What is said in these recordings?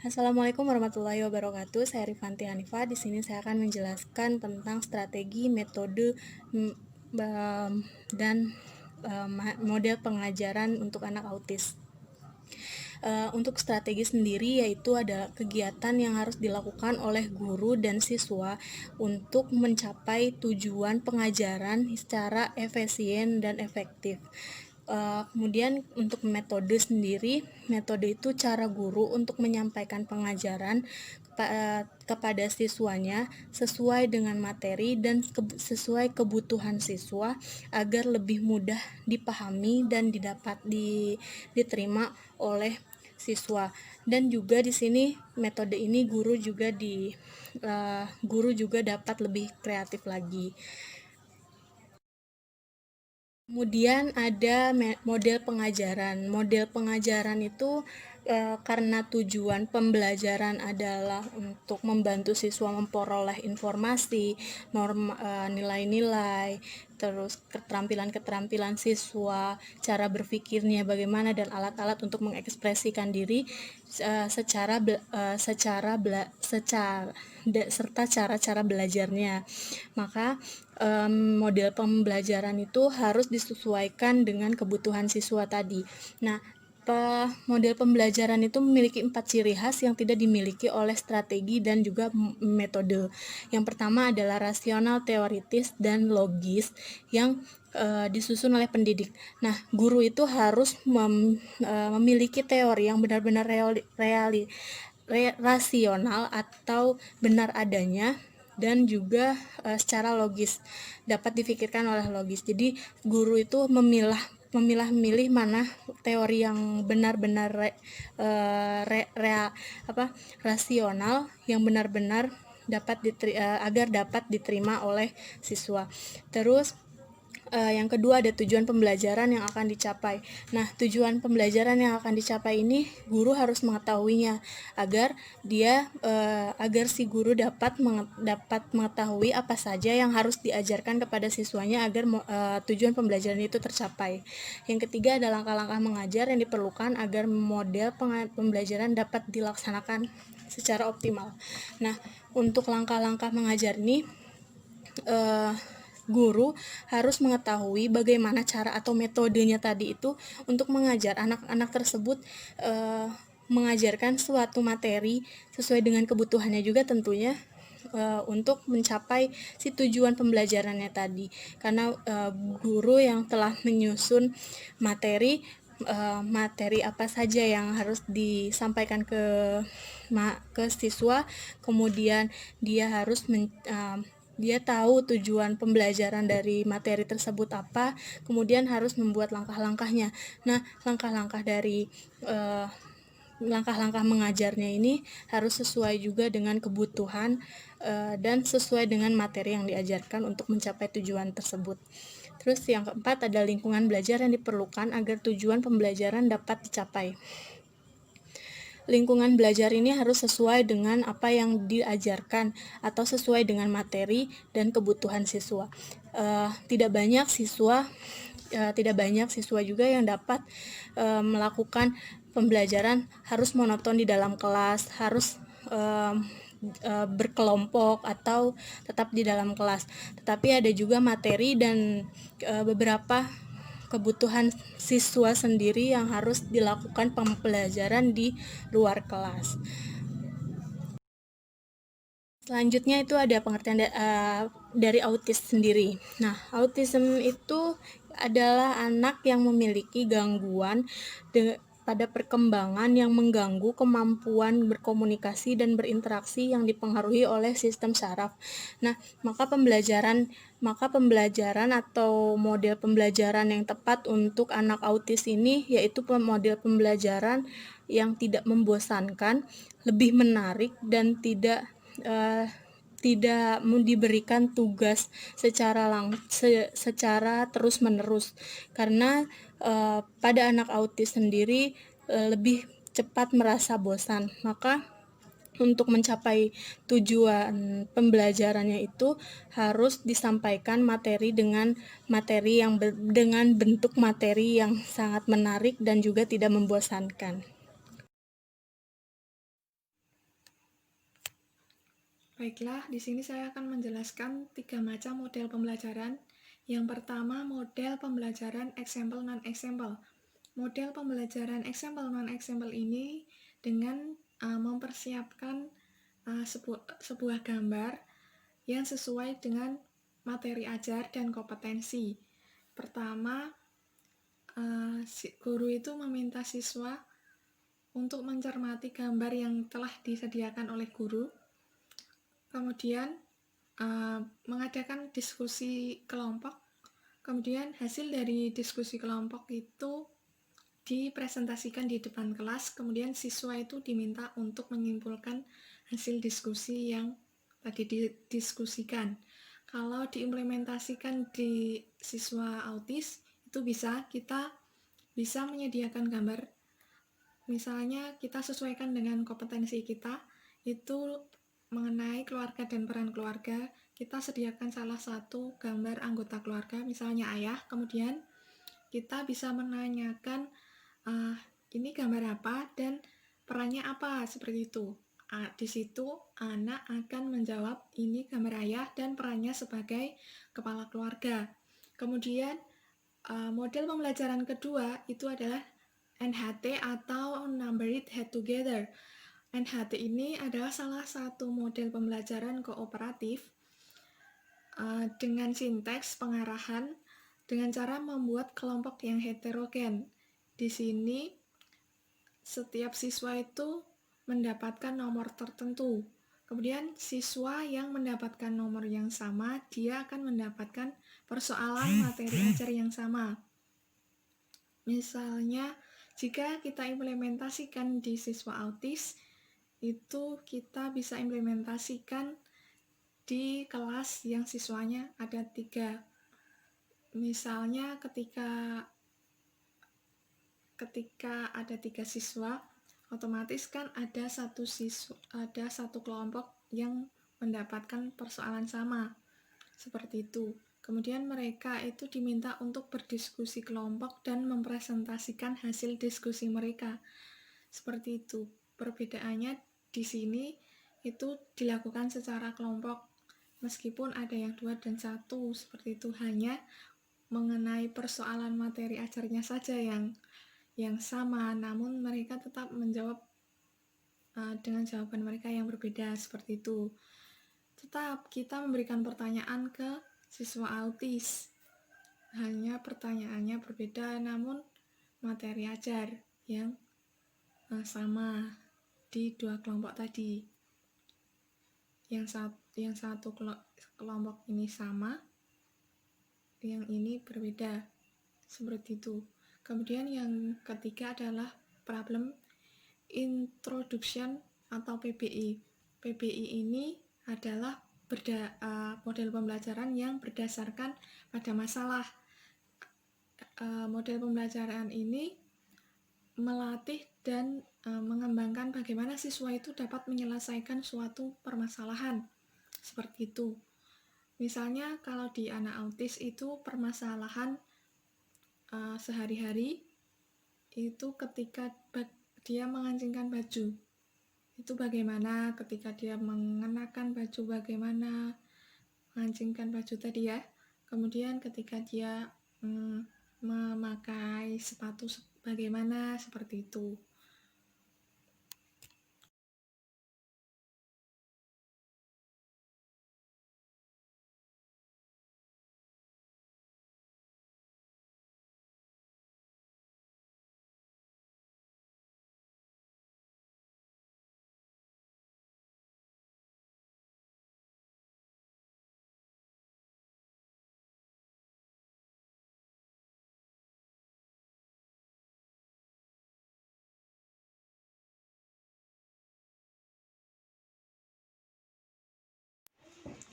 Assalamualaikum warahmatullahi wabarakatuh. Saya Rifanti Hanifah. Di sini saya akan menjelaskan tentang strategi, metode, dan model pengajaran untuk anak autis. Untuk strategi sendiri yaitu ada kegiatan yang harus dilakukan oleh guru dan siswa untuk mencapai tujuan pengajaran secara efisien dan efektif. Kemudian untuk metode sendiri, metode itu cara guru untuk menyampaikan pengajaran kepada siswanya sesuai dengan materi dan sesuai kebutuhan siswa agar lebih mudah dipahami dan diterima oleh siswa. Dan juga di sini metode ini guru juga dapat lebih kreatif lagi. Kemudian ada model pengajaran. Model pengajaran itu karena tujuan pembelajaran adalah untuk membantu siswa memperoleh informasi, nilai-nilai, terus keterampilan-keterampilan siswa, cara berpikirnya bagaimana, dan alat-alat untuk mengekspresikan diri serta cara-cara belajarnya. Maka model pembelajaran itu harus disesuaikan dengan kebutuhan siswa tadi. Nah, model pembelajaran itu memiliki 4 ciri khas yang tidak dimiliki oleh strategi dan juga metode. Yang pertama adalah rasional, teoritis, dan logis yang disusun oleh pendidik. Nah, guru itu harus memiliki teori yang benar-benar rasional atau benar adanya, dan juga secara logis, dapat difikirkan oleh logis. Jadi guru itu memilah-milih mana teori yang benar-benar rasional, yang benar-benar agar dapat diterima oleh siswa. Terus yang kedua ada tujuan pembelajaran yang akan dicapai. Nah, tujuan pembelajaran yang akan dicapai ini guru harus mengetahuinya agar si guru dapat mengetahui apa saja yang harus diajarkan kepada siswanya agar tujuan pembelajaran itu tercapai. Yang ketiga ada langkah-langkah mengajar yang diperlukan agar model pembelajaran dapat dilaksanakan secara optimal. Nah, untuk langkah-langkah mengajar ini guru harus mengetahui bagaimana cara atau metodenya tadi itu untuk mengajar anak-anak tersebut, mengajarkan suatu materi sesuai dengan kebutuhannya juga tentunya, untuk mencapai si tujuan pembelajarannya tadi. Karena guru yang telah menyusun materi apa saja yang harus disampaikan ke siswa, kemudian dia harus dia tahu tujuan pembelajaran dari materi tersebut apa, kemudian harus membuat langkah-langkahnya. Nah, langkah-langkah mengajarnya ini harus sesuai juga dengan kebutuhan dan sesuai dengan materi yang diajarkan untuk mencapai tujuan tersebut. Terus yang keempat ada lingkungan belajar yang diperlukan agar tujuan pembelajaran dapat dicapai. Lingkungan belajar ini harus sesuai dengan apa yang diajarkan atau sesuai dengan materi dan kebutuhan siswa. Tidak banyak siswa juga yang dapat melakukan pembelajaran harus monoton di dalam kelas, harus berkelompok atau tetap di dalam kelas. Tetapi ada juga materi dan beberapa kebutuhan siswa sendiri yang harus dilakukan pembelajaran di luar kelas. Selanjutnya itu ada pengertian dari autis sendiri. Nah, autism itu adalah anak yang memiliki gangguan pada perkembangan yang mengganggu kemampuan berkomunikasi dan berinteraksi yang dipengaruhi oleh sistem saraf. Nah, maka pembelajaran atau model pembelajaran yang tepat untuk anak autis ini yaitu model pembelajaran yang tidak membosankan, lebih menarik, dan tidak diberikan tugas secara terus-menerus, karena pada anak autis sendiri lebih cepat merasa bosan. Maka untuk mencapai tujuan pembelajarannya itu harus disampaikan materi dengan bentuk materi yang sangat menarik dan juga tidak membosankan. Baiklah, di sini saya akan menjelaskan 3 macam model pembelajaran. Yang pertama, model pembelajaran example non-example. Model pembelajaran example non-example ini dengan mempersiapkan sebuah gambar yang sesuai dengan materi ajar dan kompetensi. Pertama, guru itu meminta siswa untuk mencermati gambar yang telah disediakan oleh guru. Kemudian mengadakan diskusi kelompok. Kemudian hasil dari diskusi kelompok itu dipresentasikan di depan kelas. Kemudian siswa itu diminta untuk menyimpulkan hasil diskusi yang tadi didiskusikan. Kalau diimplementasikan di siswa autis, itu kita bisa menyediakan gambar. Misalnya kita sesuaikan dengan kompetensi kita, itu mengenai keluarga dan peran keluarga, kita sediakan salah satu gambar anggota keluarga, misalnya ayah. Kemudian kita bisa menanyakan ini gambar apa dan perannya apa, seperti itu. Di situ anak akan menjawab ini gambar ayah dan perannya sebagai kepala keluarga. Kemudian model pembelajaran kedua itu adalah NHT atau Numbered Head Together. NHT ini adalah salah satu model pembelajaran kooperatif dengan sinteks pengarahan dengan cara membuat kelompok yang heterogen. Di sini setiap siswa itu mendapatkan nomor tertentu. Kemudian siswa yang mendapatkan nomor yang sama, dia akan mendapatkan persoalan materi ajar yang sama. Misalnya, jika kita implementasikan di siswa autis, itu kita bisa implementasikan di kelas yang siswanya ada 3. Misalnya ketika ada 3 siswa, otomatis kan ada satu kelompok yang mendapatkan persoalan sama, seperti itu. Kemudian mereka itu diminta untuk berdiskusi kelompok dan mempresentasikan hasil diskusi mereka, seperti itu. Perbedaannya di sini itu dilakukan secara kelompok, meskipun ada yang 2 dan 1, seperti itu. Hanya mengenai persoalan materi ajarnya saja yang sama, namun mereka tetap menjawab dengan jawaban mereka yang berbeda, seperti itu. Tetap kita memberikan pertanyaan ke siswa autis, hanya pertanyaannya berbeda, namun materi ajar yang sama di 2 kelompok tadi. Yang satu kelompok ini sama, yang ini berbeda, seperti itu. Kemudian yang ketiga adalah problem introduction atau PBI. PBI ini adalah model pembelajaran yang berdasarkan pada masalah. Model pembelajaran ini melatih dan mengembangkan bagaimana siswa itu dapat menyelesaikan suatu permasalahan, seperti itu. Misalnya kalau di anak autis itu permasalahan sehari-hari itu ketika dia mengancingkan baju, itu bagaimana, ketika dia mengenakan baju bagaimana, mengancingkan baju tadi ya. Kemudian ketika dia memakai sepatu bagaimana, seperti itu.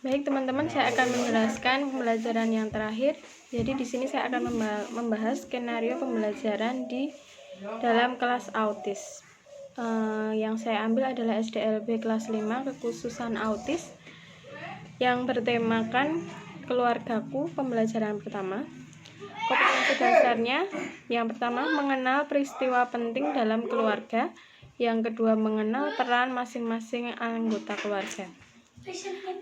Baik teman-teman, saya akan menjelaskan pembelajaran yang terakhir. Jadi di sini saya akan membahas skenario pembelajaran di dalam kelas autis. Yang saya ambil adalah SDLB kelas 5 kekhususan autis yang bertemakan keluargaku. Pembelajaran pertama, kompetensi dasarnya yang pertama mengenal peristiwa penting dalam keluarga, yang kedua mengenal peran masing-masing anggota keluarga.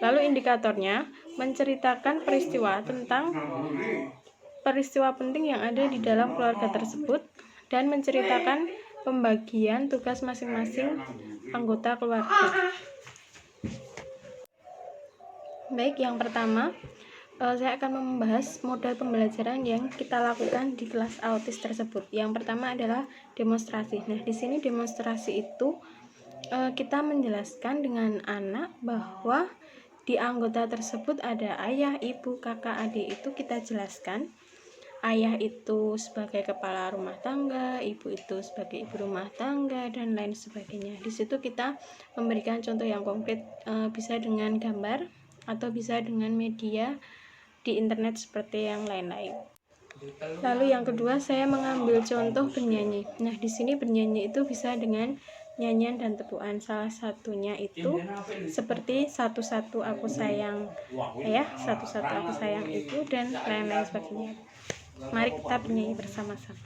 Lalu indikatornya menceritakan peristiwa penting yang ada di dalam keluarga tersebut dan menceritakan pembagian tugas masing-masing anggota keluarga. Baik, yang pertama saya akan membahas modal pembelajaran yang kita lakukan di kelas autis tersebut. Yang pertama adalah demonstrasi. Nah, di sini demonstrasi itu kita menjelaskan dengan anak bahwa di anggota tersebut ada ayah, ibu, kakak, adik. Itu kita jelaskan. Ayah itu sebagai kepala rumah tangga, ibu itu sebagai ibu rumah tangga, dan lain sebagainya. Di situ kita memberikan contoh yang konkret, bisa dengan gambar atau bisa dengan media di internet seperti yang lain-lain. Lalu yang kedua, saya mengambil contoh bernyanyi. Nah, di sini bernyanyi itu bisa dengan nyanyian dan tepuan. Salah satunya itu seperti satu-satu aku sayang ayah, satu-satu aku sayang ibu, dan lain-lain sebagainya. Mari kita bernyanyi bersama-sama.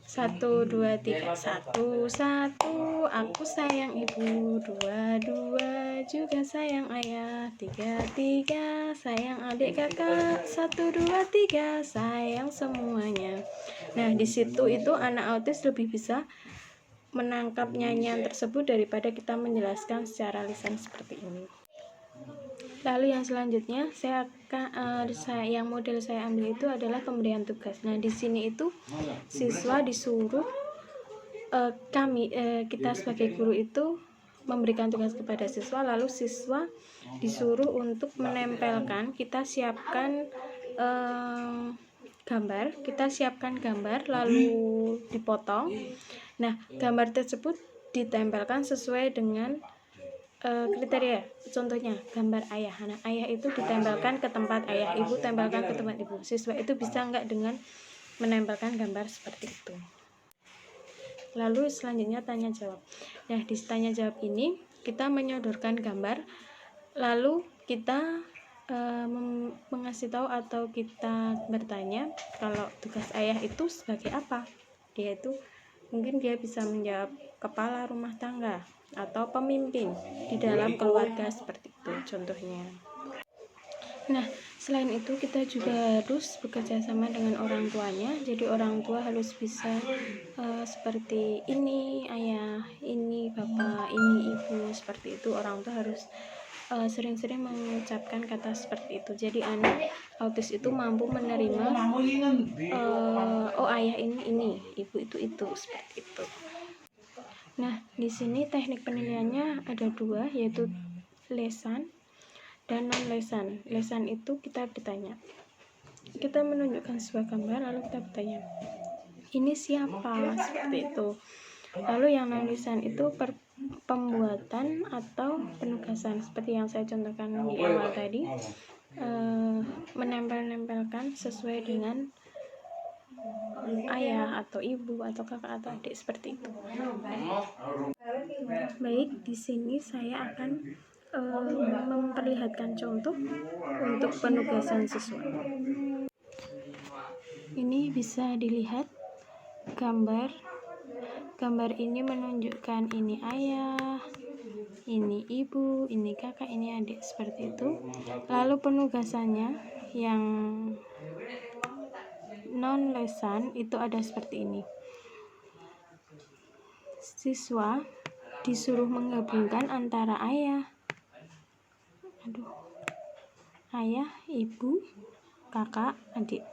1, 2, 3. 1, 1 aku sayang ibu, 2, 2 juga sayang ayah, 3, 3 sayang adik kakak, 1, 2, 3 sayang semuanya. Nah, di situ itu anak autis lebih bisa menangkap nyanyian tersebut daripada kita menjelaskan secara lisan seperti ini. Lalu yang selanjutnya yang model saya ambil itu adalah pemberian tugas. Nah, di sini itu siswa disuruh kita sebagai guru itu memberikan tugas kepada siswa, lalu siswa disuruh untuk menempelkan. Kita siapkan gambar lalu dipotong. Nah, gambar tersebut ditempelkan sesuai dengan kriteria. Contohnya gambar ayah. Nah, ayah itu ditempelkan ke tempat ayah, ibu tempelkan ke tempat ibu. Siswa itu bisa enggak dengan menempelkan gambar seperti itu. Lalu selanjutnya tanya jawab. Nah, di tanya jawab ini kita menyodorkan gambar, lalu kita mengasih tahu atau kita bertanya kalau tugas ayah itu sebagai apa. Dia itu mungkin dia bisa menjawab kepala rumah tangga atau pemimpin di dalam keluarga, seperti itu contohnya. Nah, selain itu kita juga harus bekerja sama dengan orang tuanya. Jadi orang tua harus bisa seperti ini ayah, ini bapak, ini ibu, seperti itu. Orang tua harus sering-sering mengucapkan kata seperti itu. Jadi anak autis itu mampu menerima oh ayah ini, ibu itu, seperti itu. Nah, di sini teknik penilaiannya ada 2, yaitu lesan dan non lesan. Lesan itu kita bertanya. Kita menunjukkan sebuah gambar lalu kita bertanya, ini siapa? Seperti itu. Lalu yang non lesan itu pembuatan atau penugasan seperti yang saya contohkan di awal tadi, menempel-nempelkan sesuai dengan ayah atau ibu atau kakak atau adik, seperti itu. Baik, di sini saya akan memperlihatkan contoh untuk penugasan siswa. Ini bisa dilihat gambar ini menunjukkan ini ayah, ini ibu, ini kakak, ini adik, seperti itu. Lalu penugasannya yang non lesan itu ada seperti ini. Siswa disuruh menggabungkan antara ayah, ibu, kakak, adik.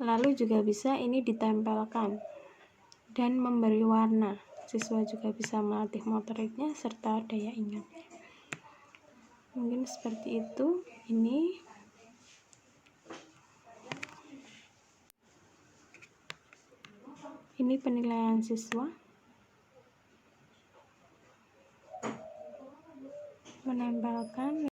Lalu juga bisa ini ditempelkan dan memberi warna. Siswa juga bisa melatih motoriknya serta daya ingat. Mungkin seperti itu. Ini penilaian siswa. Menempelkan